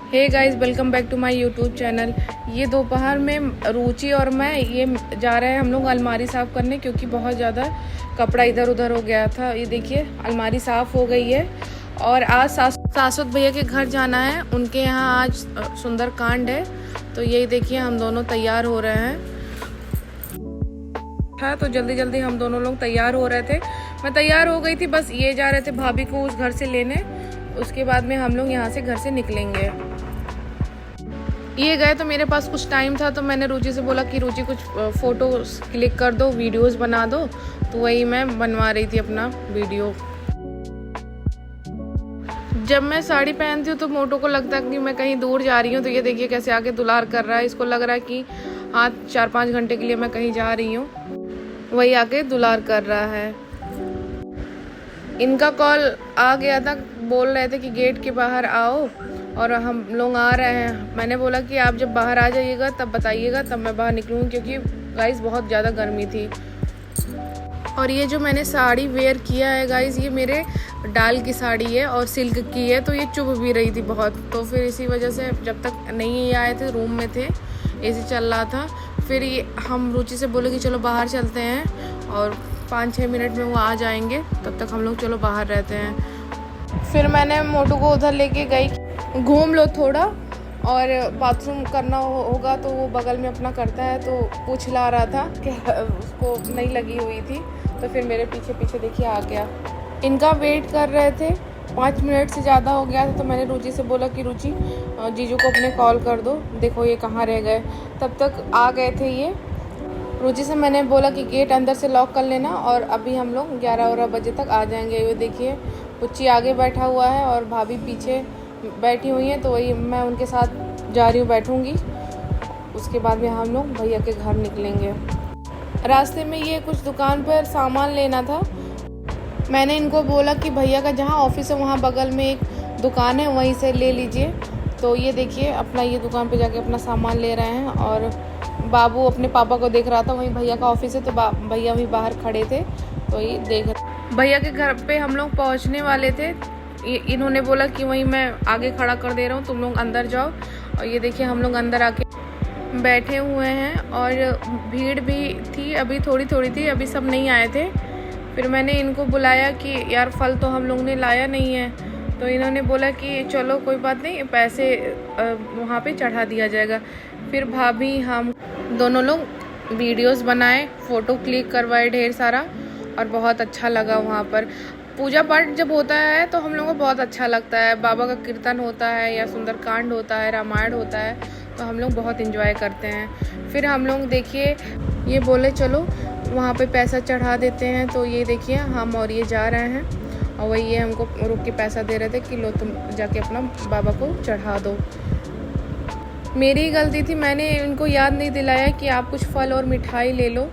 Hey guys, welcome back to my YouTube channel. ये दोपहर में रुचि और मैं ये जा रहे हैं हम लोग अलमारी साफ़ करने, क्योंकि बहुत ज़्यादा कपड़ा इधर उधर हो गया था। ये देखिए अलमारी साफ़ हो गई है। और आज सासुत भैया के घर जाना है, उनके यहाँ आज सुंदरकांड है। तो यही देखिए हम दोनों तैयार हो रहे हैं। तो जल्दी जल्दी हम दोनों लोग तैयार हो रहे थे। मैं तैयार हो गई थी, बस ये जा रहे थे भाभी को उस घर से लेने। उसके बाद में हम लोग यहाँ से घर से निकलेंगे। ये गए तो मेरे पास कुछ टाइम था, तो मैंने रुचि से बोला कि रुचि कुछ फ़ोटो क्लिक कर दो, वीडियोस बना दो। तो वही मैं बनवा रही थी अपना वीडियो। जब मैं साड़ी पहनती हूँ तो मोटो को लगता है कि मैं कहीं दूर जा रही हूँ। तो ये देखिए कैसे आके दुलार कर रहा है। इसको लग रहा है कि हाँ 4-5 घंटे के लिए मैं कहीं जा रही हूँ। वही आके दुलार कर रहा है। इनका कॉल आ गया था, बोल रहे थे कि गेट के बाहर आओ और हम लोग आ रहे हैं। मैंने बोला कि आप जब बाहर आ जाइएगा तब बताइएगा, तब मैं बाहर निकलूँगी, क्योंकि गाइस बहुत ज़्यादा गर्मी थी। और ये जो मैंने साड़ी वेयर किया है गाइस, ये मेरे डाल की साड़ी है और सिल्क की है। तो ये चुभ भी रही थी बहुत, तो फिर इसी वजह से जब तक नहीं आए थे, रूम में थे, एसी चल रहा था। फिर ये हम रुचि से बोले कि चलो बाहर चलते हैं, और 5-6 मिनट में वो आ जाएंगे, तब तक हम लोग चलो बाहर रहते हैं। फिर मैंने मोटू को उधर लेके गई, घूम लो थोड़ा, और बाथरूम करना होगा तो वो बगल में अपना करता है। तो पूछ ला रहा था कि उसको नहीं लगी हुई थी, तो फिर मेरे पीछे पीछे देखिए आ गया। इनका वेट कर रहे थे, 5 मिनट से ज़्यादा हो गया था। तो मैंने रुचि से बोला कि रुचि जीजू को अपने कॉल कर दो, देखो ये कहाँ रह गए। तब तक आ गए थे ये। रुचि से मैंने बोला कि गेट अंदर से लॉक कर लेना, और अभी हम लोग 11-12 बजे तक आ जाएंगे। ये देखिए पुच्ची आगे बैठा हुआ है और भाभी पीछे बैठी हुई हैं। तो वही मैं उनके साथ जा रही हूँ, बैठूँगी। उसके बाद में हम लोग भैया के घर निकलेंगे। रास्ते में ये कुछ दुकान पर सामान लेना था। मैंने इनको बोला कि भैया का जहाँ ऑफिस है वहाँ बगल में एक दुकान है, वहीं से ले लीजिए। तो ये देखिए अपना ये दुकान पे जाके अपना सामान ले रहे हैं। और बाबू अपने पापा को देख रहा था, वहीं भैया का ऑफिस है, तो भैया भी बाहर खड़े थे, तो ये देख रहे। भैया के घर पे हम लोग पहुँचने वाले थे। इन्होंने बोला कि वहीं मैं आगे खड़ा कर दे रहा हूँ, तुम लोग अंदर जाओ। और ये देखिए हम लोग अंदर आके बैठे हुए हैं, और भीड़ भी थी, अभी थोड़ी थोड़ी थी, अभी सब नहीं आए थे। फिर मैंने इनको बुलाया कि यार फल तो हम लोग ने लाया नहीं है। तो इन्होंने बोला कि चलो कोई बात नहीं, पैसे वहाँ पे चढ़ा दिया जाएगा। फिर भाभी हम दोनों लोग वीडियोस बनाए, फ़ोटो क्लिक करवाए ढेर सारा, और बहुत अच्छा लगा। वहाँ पर पूजा पाठ जब होता है तो हम लोगों को बहुत अच्छा लगता है। बाबा का कीर्तन होता है, या सुंदरकांड होता है, रामायण होता है, तो हम लोग बहुत एंजॉय करते हैं। फिर हम लोग देखिए ये बोले चलो वहाँ पे पैसा चढ़ा देते हैं। तो ये देखिए हम और ये जा रहे हैं, और वही ये हमको रुक के पैसा दे रहे थे कि लो तुम जाके अपना बाबा को चढ़ा दो। मेरी ही गलती थी, मैंने इनको याद नहीं दिलाया कि आप कुछ फल और मिठाई ले लो,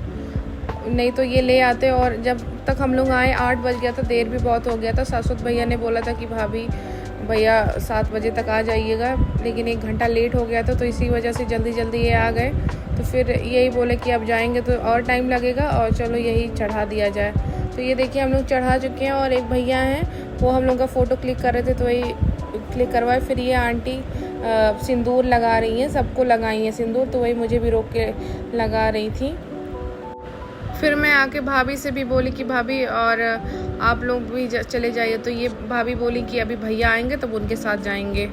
नहीं तो ये ले आते। और जब तक हम लोग आए 8 बज गया था, देर भी बहुत हो गया था। सासुत भैया ने बोला था कि भाभी भैया 7 बजे तक आ जाइएगा, लेकिन 1 घंटा लेट हो गया था, तो इसी वजह से जल्दी जल्दी ये आ गए। तो फिर यही बोले कि अब जाएंगे तो और टाइम लगेगा, और चलो यही चढ़ा दिया जाए। तो ये देखिए हम लोग चढ़ा चुके हैं, और एक भैया हैं वो हम लोग का फ़ोटो क्लिक कर रहे थे, तो वही क्लिक करवाए। फिर ये आंटी सिंदूर लगा रही हैं, सबको लगाई हैं सिंदूर, तो वही मुझे भी रोक के लगा रही थी। फिर मैं आके भाभी से भी बोली कि भाभी और आप लोग भी चले जाइए। तो ये भाभी बोली कि अभी भैया आएंगे तब उनके साथ जाएंगे।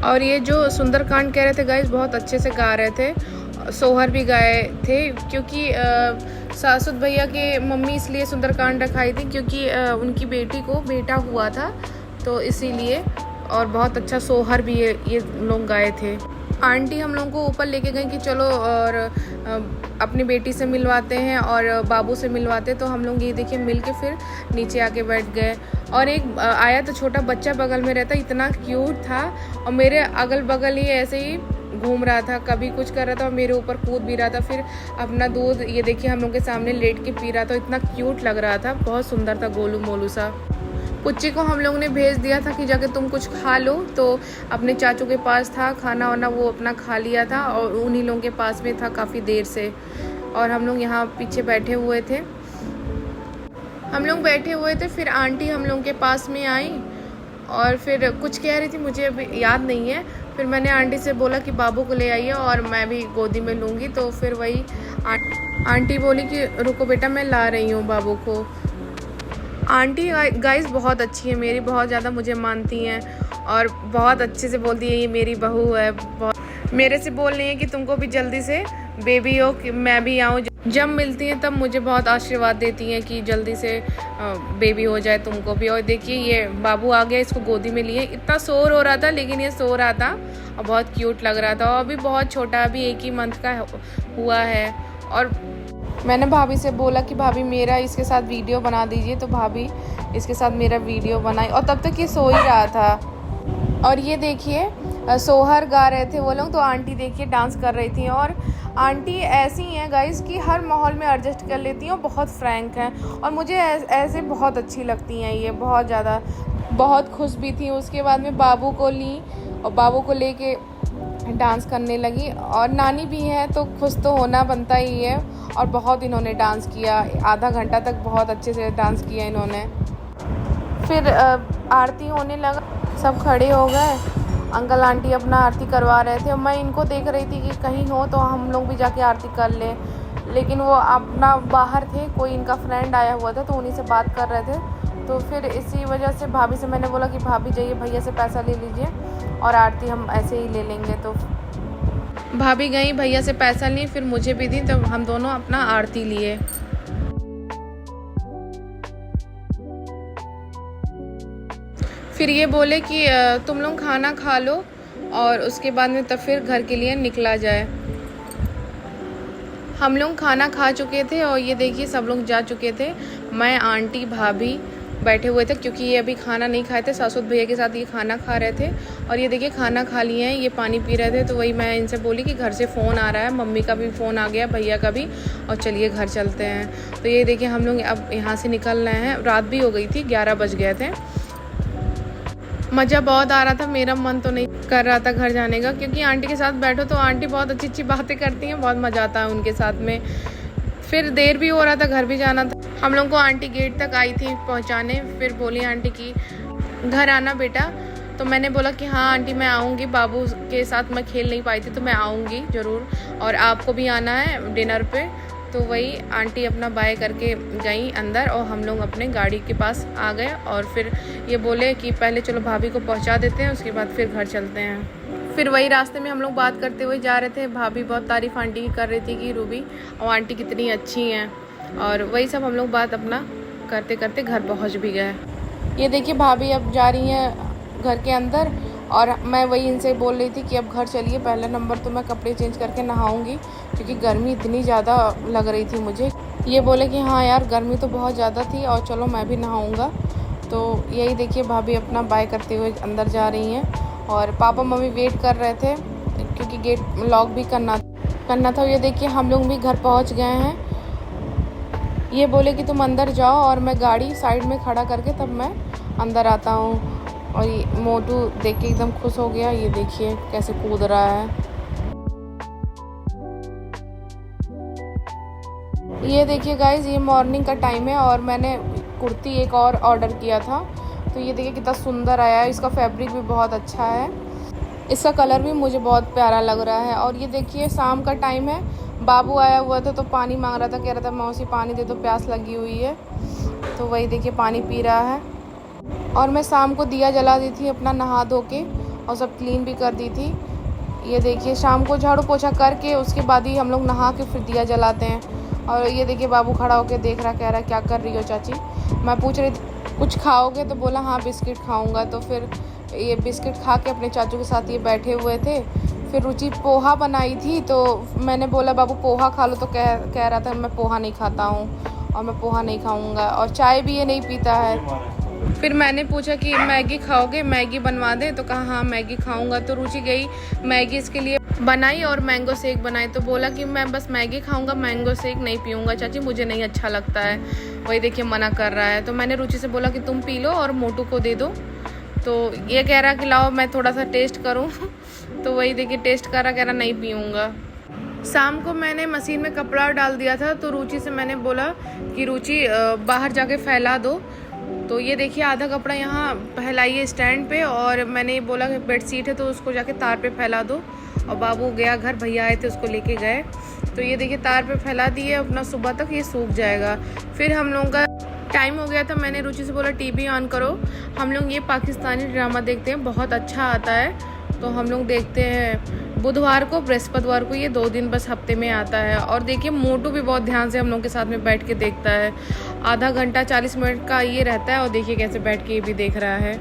और ये जो सुंदरकांड कह रहे थे गाइस, बहुत अच्छे से गा रहे थे, सोहर भी गाए थे, क्योंकि सासुत भैया के मम्मी इसलिए सुंदरकांड रखाई थी क्योंकि उनकी बेटी को बेटा हुआ था, तो इसीलिए। और बहुत अच्छा सोहर भी ये लोग गाए थे। आंटी हम लोगों को ऊपर लेके गई कि चलो और अपनी बेटी से मिलवाते हैं और बाबू से मिलवाते। तो हम लोग ये देखिए मिल के फिर नीचे आके बैठ गए। और एक आया तो छोटा बच्चा बगल में रहता, इतना क्यूट था, और मेरे अगल बगल ही ऐसे ही घूम रहा था, कभी कुछ कर रहा था और मेरे ऊपर कूद भी रहा था। फिर अपना दूध ये देखिए हम लोग के सामने लेट के पी रहा था, इतना क्यूट लग रहा था, बहुत सुंदर था, गोलू मोलू सा। पुच्ची को हम लोग ने भेज दिया था कि जाके तुम कुछ खा लो, तो अपने चाचू के पास था खाना वाना, वो अपना खा लिया था, और उन्हीं लोगों के पास में था काफ़ी देर से। और हम लोग यहाँ पीछे बैठे हुए थे, फिर आंटी हम लोगों के पास में आई, और फिर कुछ कह रही थी, मुझे अभी याद नहीं है। फिर मैंने आंटी से बोला कि बाबू को ले आइए और मैं भी गोदी में लूँगी। तो फिर वही आंटी बोली कि रुको बेटा, मैं ला रही हूँ बाबू को। आंटी गाइस बहुत अच्छी है मेरी, बहुत ज़्यादा मुझे मानती हैं और बहुत अच्छे से बोलती है ये मेरी बहू है। बहुत मेरे से बोल रही है कि तुमको भी जल्दी से बेबी हो, कि मैं भी आऊँ। जब मिलती हैं तब मुझे बहुत आशीर्वाद देती हैं कि जल्दी से बेबी हो जाए तुमको भी। और देखिए ये बाबू आ गया, इसको गोदी में लिए। इतना शोर हो रहा था लेकिन ये सो रहा था और बहुत क्यूट लग रहा था। और अभी बहुत छोटा, अभी 1 ही मंथ का हुआ है। और मैंने भाभी से बोला कि भाभी मेरा इसके साथ वीडियो बना दीजिए, तो भाभी इसके साथ मेरा वीडियो बनाई। और तब तक ये सो ही रहा था। और ये देखिए सोहर गा रहे थे वो लोग, तो आंटी देखिए डांस कर रही थी। और आंटी ऐसी हैं गाइस कि हर माहौल में एडजस्ट कर लेती हैं और बहुत फ्रैंक हैं। और मुझे ऐसे बहुत अच्छी लगती हैं ये, बहुत ज़्यादा। बहुत खुश भी थी। उसके बाद में बाबू को ली और बाबू को लेके डांस करने लगी। और नानी भी है तो खुश तो होना बनता ही है। और बहुत इन्होंने डांस किया, आधा घंटा तक बहुत अच्छे से डांस किया इन्होंने। फिर आरती होने लगा, सब खड़े हो गए। अंकल आंटी अपना आरती करवा रहे थे और मैं इनको देख रही थी कि कहीं हो तो हम लोग भी जाके आरती कर लें। लेकिन वो अपना बाहर थे, कोई इनका फ्रेंड आया हुआ था तो उन्हीं से बात कर रहे थे। तो फिर इसी वजह से भाभी से मैंने बोला कि भाभी जाइए भैया से पैसा ले लीजिए और आरती हम ऐसे ही ले लेंगे। तो भाभी गई, भैया से पैसा ली, फिर मुझे भी दी। तो हम दोनों अपना आरती लिए। फिर ये बोले कि तुम लोग खाना खा लो और उसके बाद में तब फिर घर के लिए निकला जाए। हम लोग खाना खा चुके थे और ये देखिए सब लोग जा चुके थे। मैं, आंटी, भाभी बैठे हुए थे क्योंकि ये अभी खाना नहीं खाए थे। सासुद भैया के साथ ये खाना खा रहे थे। और ये देखिए खाना खा लिए हैं, ये पानी पी रहे थे। तो वही मैं इनसे बोली कि घर से फ़ोन आ रहा है, मम्मी का भी फ़ोन आ गया, भैया का भी, और चलिए घर चलते हैं। तो ये देखिए हम लोग अब यहाँ से निकल रहे हैं। रात भी हो गई थी, 11 बज गए थे। मज़ा बहुत आ रहा था, मेरा मन तो नहीं कर रहा था घर जाने का, क्योंकि आंटी के साथ बैठो तो आंटी बहुत अच्छी अच्छी बातें करती हैं, बहुत मज़ा आता है उनके साथ में। फिर देर भी हो रहा था, घर भी जाना था। हम लोग को आंटी गेट तक आई थी पहुंचाने। फिर बोली आंटी कि घर आना बेटा। तो मैंने बोला कि हाँ आंटी मैं आऊँगी, बाबू के साथ मैं खेल नहीं पाई थी तो मैं आऊँगी ज़रूर, और आपको भी आना है डिनर पे। तो वही आंटी अपना बाय करके गई अंदर और हम लोग अपने गाड़ी के पास आ गए। और फिर ये बोले कि पहले चलो भाभी को पहुंचा देते हैं, उसके बाद फिर घर चलते हैं। फिर वही रास्ते में हम लोग बात करते हुए जा रहे थे। भाभी बहुत तारीफ़ आंटी की कर रही थी कि रूबी और आंटी कितनी अच्छी हैं। और वही सब हम लोग बात अपना करते करते घर पहुँच भी गए। ये देखिए भाभी अब जा रही हैं घर के अंदर और मैं वही इनसे बोल रही थी कि अब घर चलिए, पहला नंबर तो मैं कपड़े चेंज करके नहाऊंगी क्योंकि गर्मी इतनी ज़्यादा लग रही थी मुझे। ये बोले कि हाँ यार गर्मी तो बहुत ज़्यादा थी और चलो मैं भी नहाऊंगा। तो यही देखिए भाभी अपना बाय करते हुए अंदर जा रही हैं और पापा मम्मी वेट कर रहे थे क्योंकि गेट लॉक भी करना था। ये देखिए हम लोग भी घर पहुँच गए हैं। ये बोले कि तुम अंदर जाओ और मैं गाड़ी साइड में खड़ा करके तब मैं अंदर आता हूँ। और ये मोटू देख के एकदम खुश हो गया। ये देखिए कैसे कूद रहा है। ये देखिए गाइज ये मॉर्निंग का टाइम है और मैंने कुर्ती एक और ऑर्डर किया था। तो ये देखिए कितना सुंदर आया है, इसका फैब्रिक भी बहुत अच्छा है, इसका कलर भी मुझे बहुत प्यारा लग रहा है। और ये देखिए शाम का टाइम है, बाबू आया हुआ था तो पानी मांग रहा था, कह रहा था मौसी पानी दे दो, प्यास लगी हुई है। तो वही देखिए पानी पी रहा है। और मैं शाम को दिया जला दी थी अपना नहा धो के और सब क्लीन भी कर दी थी। ये देखिए शाम को झाड़ू पोछा करके उसके बाद ही हम लोग नहा के फिर दिया जलाते हैं। और ये देखिए बाबू खड़ा होकर देख रहा, कह रहा क्या कर रही हो चाची। मैं पूछ रही थी कुछ खाओगे, तो बोला हाँ बिस्किट खाऊंगा। तो फिर ये बिस्किट खा के अपने चाचू के साथ ये बैठे हुए थे। फिर रुचि पोहा बनाई थी तो मैंने बोला बाबू पोहा खा लो, तो कह रहा था मैं पोहा नहीं खाता हूँ और मैं पोहा नहीं खाऊंगा, और चाय भी ये नहीं पीता है। फिर मैंने पूछा कि मैगी खाओगे, मैगी बनवा दें, तो कहा हाँ मैगी खाऊंगा। तो रुचि गई मैगी इसके लिए बनाई और मैंगो शेक बनाई। तो बोला कि मैं बस मैगी खाऊंगा, मैंगो शेक नहीं पीऊंगा चाची, मुझे नहीं अच्छा लगता है। वही देखिए मना कर रहा है। तो मैंने रुचि से बोला कि तुम पी लो और मोटू को दे दो। तो ये कह रहा कि लाओ मैं थोड़ा सा टेस्ट करूँ। तो वही देखिए टेस्ट कर रहा, कह रहा नहीं पीऊँगा। शाम को मैंने मशीन में कपड़ा डाल दिया था। तो रुचि से मैंने बोला कि रुचि बाहर जाके फैला दो। तो ये देखिए आधा कपड़ा यहाँ फैलाइए स्टैंड पे, और मैंने बोला कि बेड शीट है तो उसको जाके तार पे फैला दो। और बाबू गया घर, भैया आए थे उसको लेके गए। तो ये देखिए तार पे फैला दिए अपना, सुबह तक ये सूख जाएगा। फिर हम लोगों का टाइम हो गया था, मैंने रुचि से बोला टीवी ऑन करो। हम लोग ये पाकिस्तानी ड्रामा देखते हैं, बहुत अच्छा आता है। तो हम लोग देखते हैं बुधवार को, बृहस्पतिवार को, ये 2 दिन बस हफ्ते में आता है। और देखिए मोटू भी बहुत ध्यान से हम लोग के साथ में बैठ के देखता है। आधा घंटा 40 मिनट का ये रहता है, और देखिए कैसे बैठ के ये भी देख रहा है।